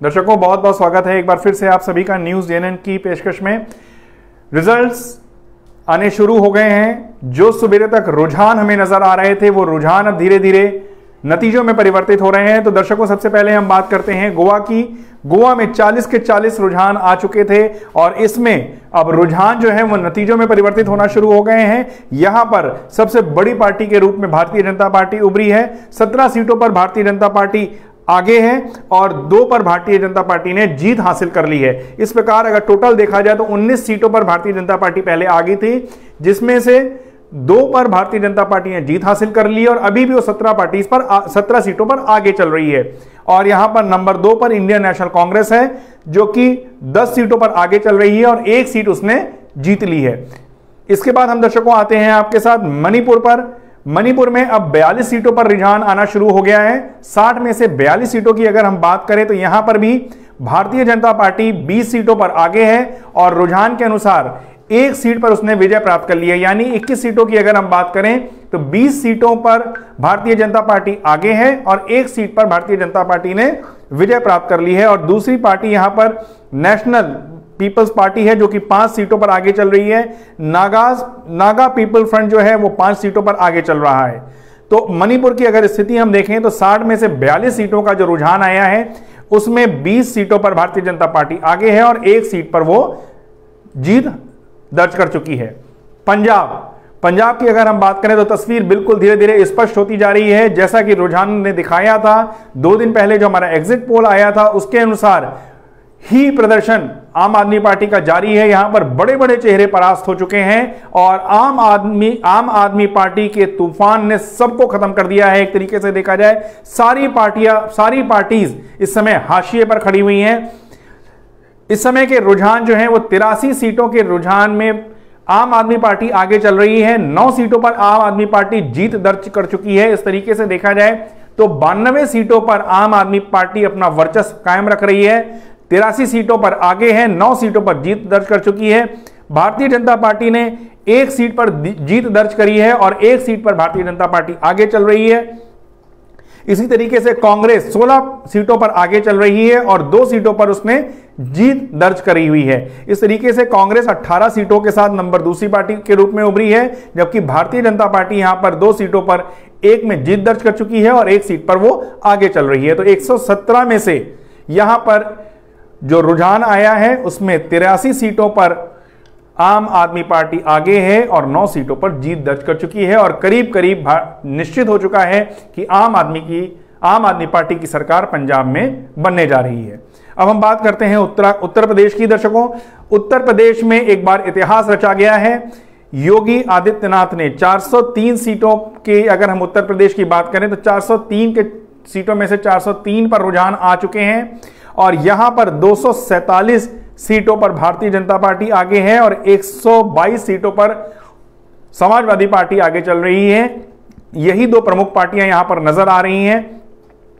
दर्शकों बहुत बहुत स्वागत है एक बार फिर से आप सभी का न्यूज़ जेएनएन की पेशकश में। रिजल्ट्स आने शुरू हो गए हैं। जो सुबह तक रुझान हमें नजर आ रहे थे वो रुझान अब धीरे धीरे नतीजों में परिवर्तित हो रहे हैं। तो दर्शकों सबसे पहले हम बात करते हैं गोवा की। गोवा में 40 के 40 रुझान आ चुके थे और इसमें अब रुझान जो है वो नतीजों में परिवर्तित होना शुरू हो गए हैं। यहां पर सबसे बड़ी पार्टी के रूप में भारतीय जनता पार्टी उभरी है। 17 सीटों पर भारतीय जनता पार्टी आगे है और 2 पर भारतीय जनता पार्टी ने जीत हासिल कर ली है। इस प्रकार अगर टोटल देखा जाए तो 19 सीटों पर भारतीय जनता पार्टी पहले आगे थी, जिसमें से 2 पर भारतीय जनता पार्टी ने जीत हासिल कर ली और अभी भी वो 17 सीटों पर आगे चल रही है। और यहां पर नंबर 2 पर इंडियन नेशनल कांग्रेस है जो कि 10 सीटों पर आगे चल रही है और 1 सीट उसने जीत ली है। इसके बाद हम दर्शकों आते हैं आपके साथ मणिपुर पर। मणिपुर में अब 42 सीटों पर रुझान आना शुरू हो गया है। 60 में से 42 सीटों की अगर हम बात करें तो यहां पर भी भारतीय जनता पार्टी 20 सीटों पर आगे है और रुझान के अनुसार 1 सीट पर उसने विजय प्राप्त कर ली है। यानी 21 सीटों की अगर हम बात करें तो 20 सीटों पर भारतीय जनता पार्टी आगे है और 1 सीट पर भारतीय जनता पार्टी ने विजय प्राप्त कर ली है। और दूसरी पार्टी यहां पर नेशनल पीपल्स पार्टी है जो कि 5 सीटों पर आगे चल रही है। नागा पीपल फ्रंट जो है वो 5 सीटों पर आगे चल रहा है। तो मणिपुर की अगर स्थिति हम देखें तो 60 में से 42 सीटों का जो रुझान आया है उसमें 20 सीटों पर भारतीय जनता पार्टी आगे है और 1 सीट पर वो जीत दर्ज कर चुकी है। पंजाब की अगर हम बात करें तो तस्वीर बिल्कुल धीरे धीरे स्पष्ट होती जा रही है। जैसा कि रुझान ने दिखाया था 2 दिन पहले जो हमारा एग्जिट पोल आया था उसके अनुसार ही प्रदर्शन आम आदमी पार्टी का जारी है। यहां पर बड़े बड़े चेहरे परास्त हो चुके हैं और आम आदमी पार्टी के तूफान ने सबको खत्म कर दिया है। एक तरीके से देखा जाए सारी पार्टीज इस समय हाशिए पर खड़ी हुई हैं। इस समय के रुझान जो है वो 83 सीटों के रुझान में आम आदमी पार्टी आगे चल रही है। 9 सीटों पर आम आदमी पार्टी जीत दर्ज कर चुकी है। इस तरीके से देखा जाए तो 92 सीटों पर आम आदमी पार्टी अपना वर्चस्व कायम रख रही है। 83 सीटों पर आगे है, 9 सीटों पर जीत दर्ज कर चुकी है। भारतीय जनता पार्टी ने 1 सीट पर जीत दर्ज करी है और 1 सीट पर भारतीय जनता पार्टी आगे चल रही है। इसी तरीके से कांग्रेस 16 सीटों पर आगे चल रही है और 2 सीटों पर उसने जीत दर्ज करी हुई है। इस तरीके से कांग्रेस 18 सीटों के साथ नंबर दूसरी पार्टी के रूप में उभरी है, जबकि भारतीय जनता पार्टी यहां पर 2 सीटों पर 1 में जीत दर्ज कर चुकी है और 1 सीट पर वो आगे चल रही है। तो 117 में से यहां पर जो रुझान आया है उसमें 83 सीटों पर आम आदमी पार्टी आगे है और 9 सीटों पर जीत दर्ज कर चुकी है और करीब करीब निश्चित हो चुका है कि आम आदमी पार्टी की सरकार पंजाब में बनने जा रही है। अब हम बात करते हैं उत्तर प्रदेश की। दर्शकों उत्तर प्रदेश में एक बार इतिहास रचा गया है। योगी आदित्यनाथ ने 403 सीटों के अगर हम उत्तर प्रदेश की बात करें तो 403 के सीटों में से 403 पर रुझान आ चुके हैं और यहां पर 247 सीटों पर भारतीय जनता पार्टी आगे है और 122 सीटों पर समाजवादी पार्टी आगे चल रही है। यही 2 प्रमुख पार्टियां यहां पर नजर आ रही हैं।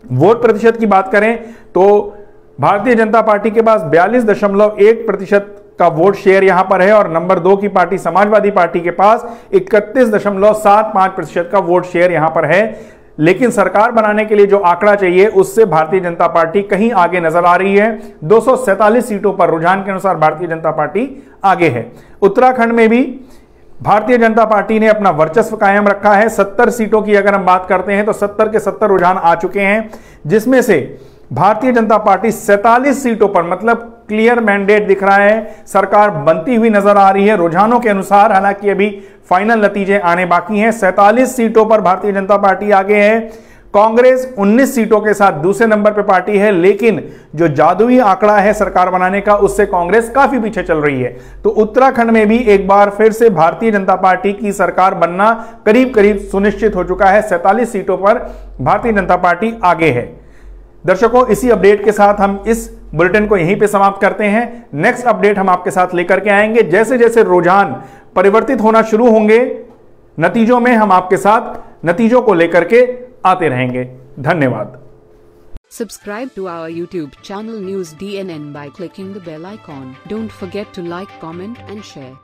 वोट प्रतिशत की बात करें तो भारतीय जनता पार्टी के पास 42.1% का वोट शेयर यहां पर है और नंबर 2 की पार्टी समाजवादी पार्टी के पास 31.75% का वोट शेयर यहां पर है। लेकिन सरकार बनाने के लिए जो आंकड़ा चाहिए उससे भारतीय जनता पार्टी कहीं आगे नजर आ रही है। 247 सीटों पर रुझान के अनुसार भारतीय जनता पार्टी आगे है। उत्तराखंड में भी भारतीय जनता पार्टी ने अपना वर्चस्व कायम रखा है। 70 सीटों की अगर हम बात करते हैं तो 70 के 70 रुझान आ चुके हैं, जिसमें से भारतीय जनता पार्टी 47 सीटों पर मतलब क्लियर मैंडेट दिख रहा है, सरकार बनती हुई नजर आ रही है रुझानों के अनुसार। हालांकि अभी फाइनल नतीजे आने बाकी हैं। 47 सीटों पर भारतीय जनता पार्टी आगे है। कांग्रेस 19 सीटों के साथ दूसरे नंबर पर पार्टी है, लेकिन जो जादुई आंकड़ा है सरकार बनाने का उससे कांग्रेस काफी पीछे चल रही है। तो उत्तराखंड में भी एक बार फिर से भारतीय जनता पार्टी की सरकार बनना करीब करीब सुनिश्चित हो चुका है। 47 सीटों पर भारतीय जनता पार्टी आगे है। दर्शकों इसी अपडेट के साथ हम इस बुलेटिन को यहीं पे समाप्त करते हैं। नेक्स्ट अपडेट हम आपके साथ लेकर के आएंगे। जैसे जैसे रुझान परिवर्तित होना शुरू होंगे नतीजों में हम आपके साथ नतीजों को लेकर के आते रहेंगे। धन्यवाद। Subscribe to our YouTube channel News DNN by clicking the bell icon. Don't forget to like, comment and share.